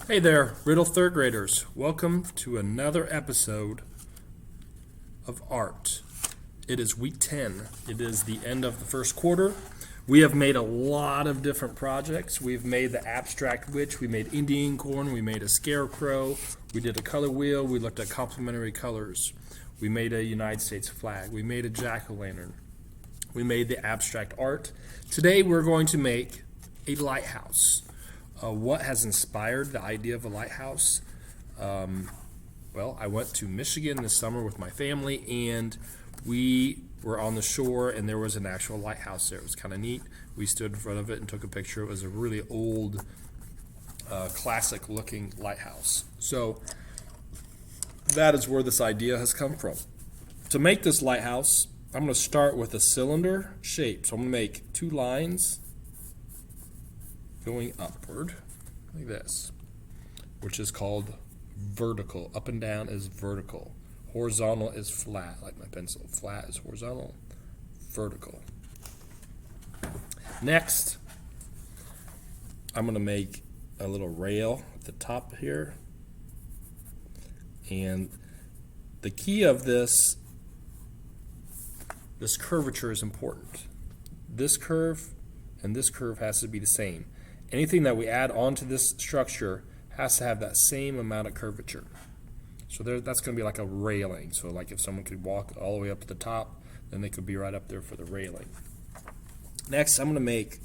Hey there, Riddle third graders. Welcome to another episode of Art. It is week 10. It is the end of the first quarter. We have made a lot of different projects. We've made the abstract witch, we made Indian corn, we made a scarecrow, we did a color wheel, we looked at complementary colors. We made a United States flag, we made a jack-o'-lantern. We made the abstract art. Today we're going to make a lighthouse. What has inspired the idea of a lighthouse? Well, I went to Michigan this summer with my family, and we were on the shore, and there was an actual lighthouse there. It was kind of neat. We stood in front of it and took a picture. It was a really old, classic-looking lighthouse. So that is where this idea has come from. To make this lighthouse, I'm going to start with a cylinder shape. So I'm going to make two lines going upward like this, which is called vertical. Up and down is vertical. Horizontal is flat, like my pencil. Flat is horizontal, vertical. Next, I'm going to make a little rail at the top here. And the key of this curvature is important. This curve and this curve has to be the same. Anything that we add onto this structure has to have that same amount of curvature. So that's going to be like a railing. So like if someone could walk all the way up to the top, then they could be right up there for the railing. Next, I'm going to make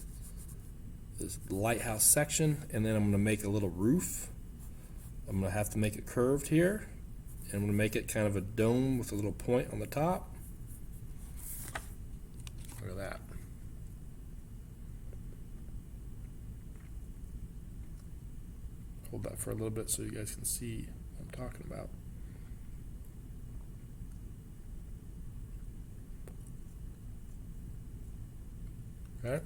this lighthouse section, and then I'm going to make a little roof. I'm going to have to make it curved here, and I'm going to make it kind of a dome with a little point on the top. Look at that. Hold that for a little bit so you guys can see what I'm talking about. Okay,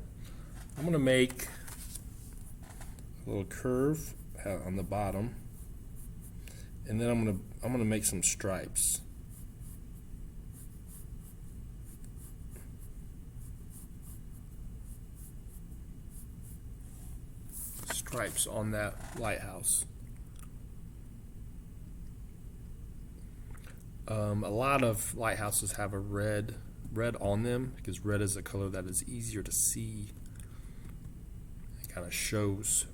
I'm going to make a little curve on the bottom, and then I'm going to make some stripes. Stripes on that lighthouse. A lot of lighthouses have a red on them because red is a color that is easier to see. It kind of shows,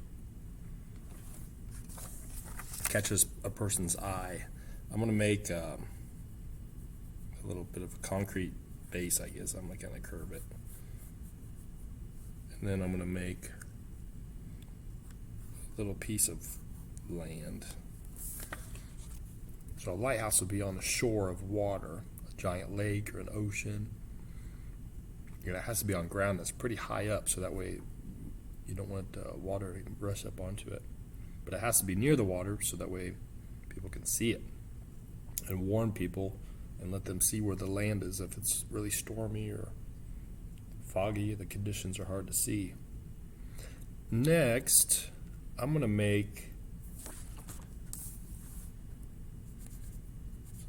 catches a person's eye. I'm going to make a little bit of a concrete base, I guess. I'm going to curve it. And then I'm going to make little piece of land. So a lighthouse would be on the shore of water, a giant lake or an ocean. It has to be on ground that's pretty high up, so that way you don't want water to rush up onto it. But it has to be near the water, so that way people can see it and warn people and let them see where the land is. If it's really stormy or foggy, the conditions are hard to see. Next, I'm going to make,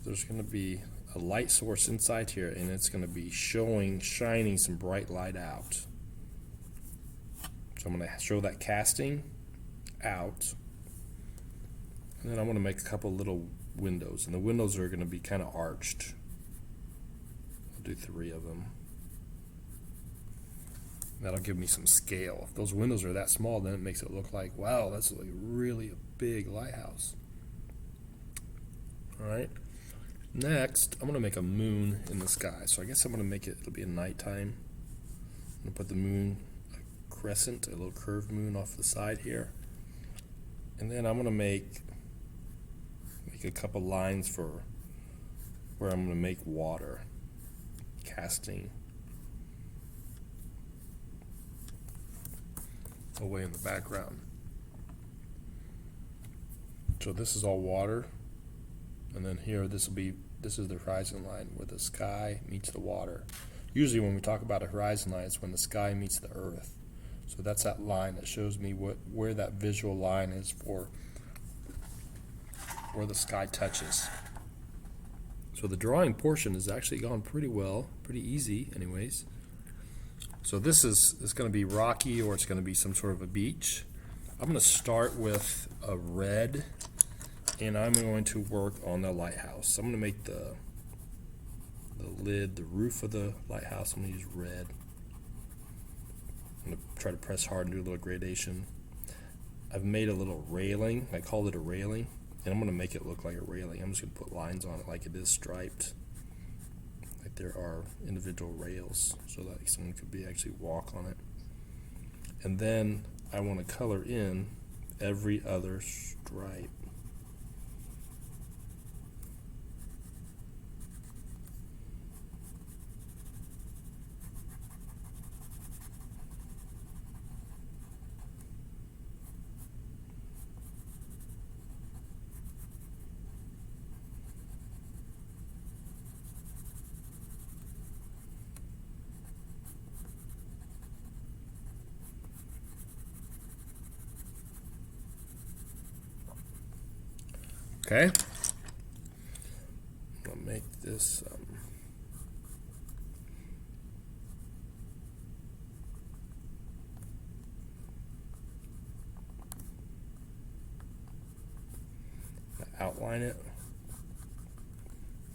there's going to be a light source inside here, and it's going to be shining some bright light out. So I'm going to show that casting out, and then I'm going to make a couple little windows, and the windows are going to be kind of arched. I'll do 3 of them. That'll give me some scale. If those windows are that small, then it makes it look like, wow, that's like really a big lighthouse. All right. Next, I'm going to make a moon in the sky. So I guess I'm going to make it, it'll be a nighttime. I'm going to put the moon, a crescent, a little curved moon off the side here. And then I'm going to make a couple lines for where I'm going to make water casting away in the background. So this is all water, and then here this is the horizon line where the sky meets the water. Usually when we talk about a horizon line, it's when the sky meets the earth. So that's that line that shows me where that visual line is for where the sky touches. So the drawing portion has actually gone pretty well, pretty easy anyways. So this is going to be rocky, or it's going to be some sort of a beach. I'm going to start with a red, and I'm going to work on the lighthouse. I'm going to make the lid, the roof of the lighthouse, I'm going to use red. I'm going to try to press hard and do a little gradation. I've made a little railing. I called it a railing, and I'm going to make it look like a railing. I'm just going to put lines on it like it is striped, like there are individual rails, so that someone could actually walk on it. And then I want to color in every other stripe. Okay, I'll make this outline it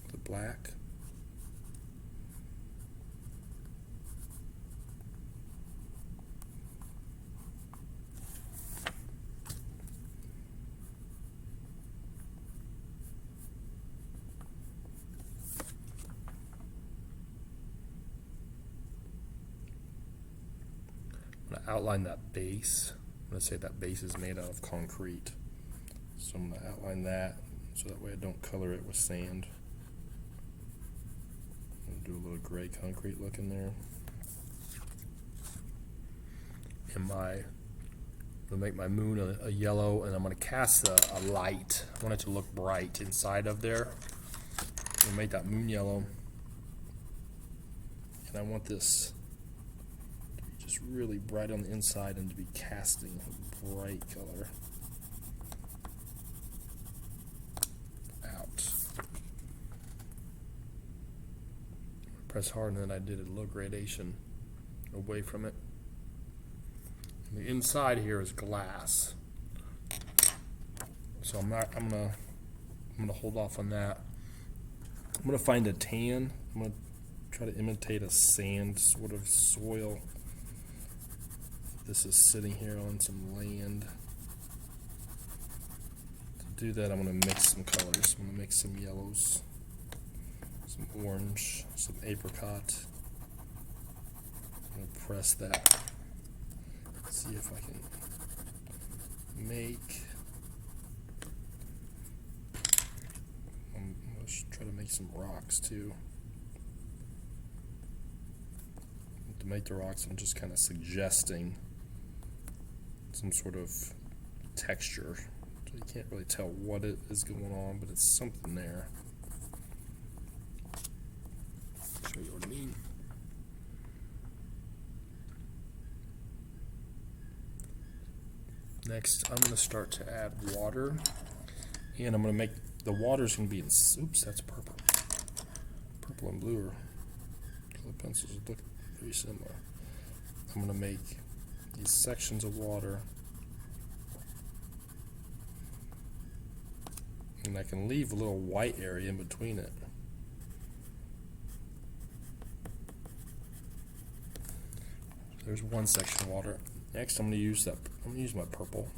with the black. I'm going to outline that base. I'm going to say that base is made out of concrete. So I'm going to outline that so that way I don't color it with sand. I'm going to do a little gray concrete look in there. And I'm going to make my moon a yellow, and I'm going to cast a light. I want it to look bright inside of there. I'm going to make that moon yellow. And I want this just really bright on the inside and to be casting a bright color out. Press hard, and then I did a little gradation away from it. And the inside here is glass, so I'm gonna hold off on that. I'm gonna find a tan. I'm gonna try to imitate a sand sort of soil. This is sitting here on some land. To do that, I'm going to mix some colors. I'm going to mix some yellows, some orange, some apricot. I'm going to press that. See if I can make. I'm going to try to make some rocks too. To make the rocks, I'm just kind of suggesting some sort of texture. So you can't really tell what it is going on, but it's something there. Show you what I mean. Next, I'm going to start to add water, and I'm going to make the water's going to be in. Oops, that's purple. Purple and blue are color pencils look very similar. I'm going to make these sections of water, and I can leave a little white area in between it. There's one section of water. Next, I'm going to use my purple.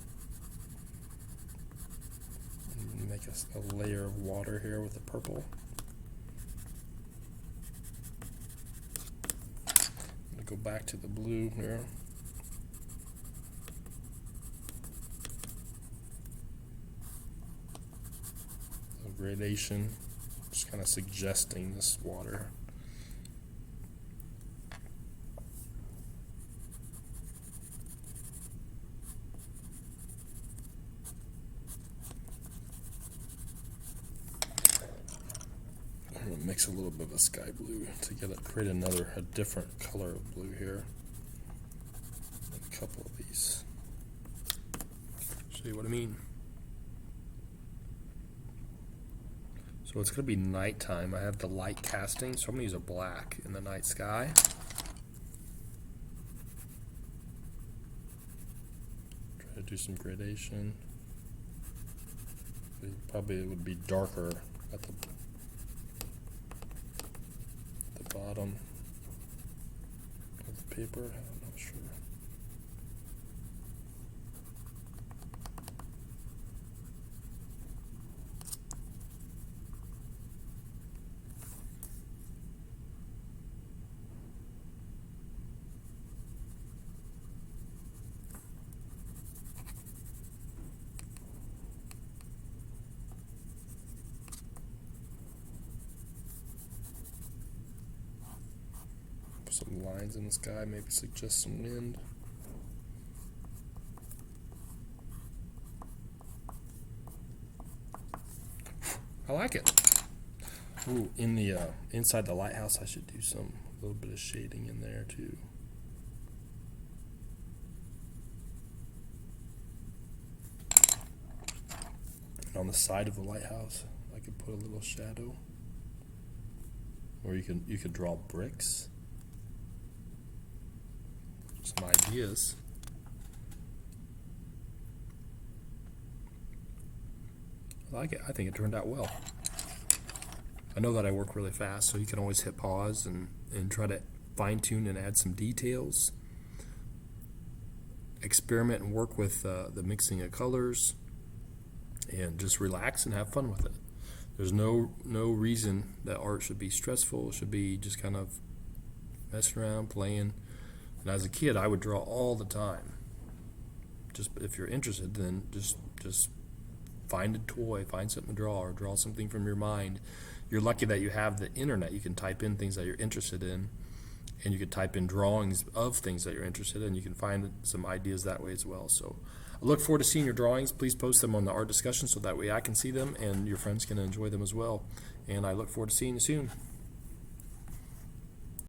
And make a layer of water here with the purple. I'm going to go back to the blue here. Gradation, just kind of suggesting this water. I'm going to mix a little bit of a sky blue to create a different color of blue here. A couple of these. Show you what I mean. So it's going to be nighttime. I have the light casting, so I'm going to use a black in the night sky. Try to do some gradation. Probably it would be darker at the bottom of the paper. I'm not sure. Some lines in the sky, maybe suggest some wind. I like it. Ooh, in the inside the lighthouse, I should do a little bit of shading in there too. And on the side of the lighthouse, I could put a little shadow. Or you could draw bricks. Some ideas. I like it. I think it turned out well. I know that I work really fast, so you can always hit pause and try to fine-tune and add some details. Experiment and work with the mixing of colors, and just relax and have fun with it. There's no reason that art should be stressful. It should be just kind of messing around, playing. And as a kid, I would draw all the time. Just if you're interested, then just find a toy, find something to draw, or draw something from your mind. You're lucky that you have the internet. You can type in things that you're interested in, and you can type in drawings of things that you're interested in. You can find some ideas that way as well. So I look forward to seeing your drawings. Please post them on the art discussion so that way I can see them and your friends can enjoy them as well. And I look forward to seeing you soon.